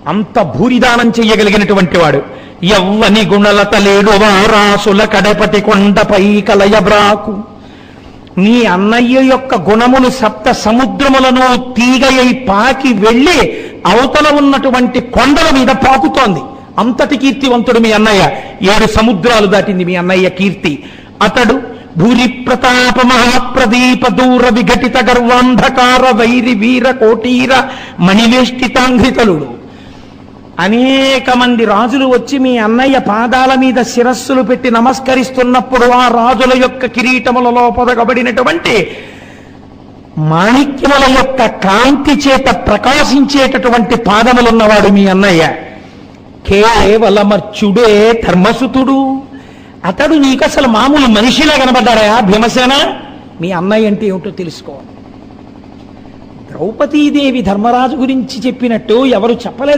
అంత భూరిదానం చెయ్యగలిగినటువంటి వాడు. ఎవ్వని గుణలత లేడు వారాసుల కడపటి కొండపై కలయబ్రాకు. నీ అన్నయ్య యొక్క గుణములు సప్త సముద్రములను తీగయై పాకి వెళ్ళి అవతల ఉన్నటువంటి కొండల మీద పాకుతోంది. అంతటి కీర్తివంతుడు మీ అన్నయ్య. 7 సముద్రాలు దాటింది మీ అన్నయ్య కీర్తి. అతడు భూరి ప్రతాప మహాప్రదీప దూర విఘటిత గర్వాంధకార వైరి వీర కోటీర మణివేష్టితాంఘ్రితలుడు. అనేక మంది రాజులు వచ్చి మీ అన్నయ్య పాదాల మీద శిరస్సులు పెట్టి నమస్కరిస్తున్నప్పుడు ఆ రాజుల యొక్క కిరీటములలో పొదగబడినటువంటి మాణిక్యముల యొక్క కాంతి చేత ప్రకాశించేటటువంటి పాదములున్నవాడు మీ అన్నయ్య. కేవలమర్చుడే ధర్మసుతుడు. అతడు నీకు అసలు మామూలు మనిషిలా కనబడ్డాడా భీమసేన? మీ అన్నయ్య అంటే ఏమిటో తెలుసుకోవాలి. ద్రౌపదీదేవి ధర్మరాజు గురించి చెప్పినట్టు ఎవరు చెప్పలేదు.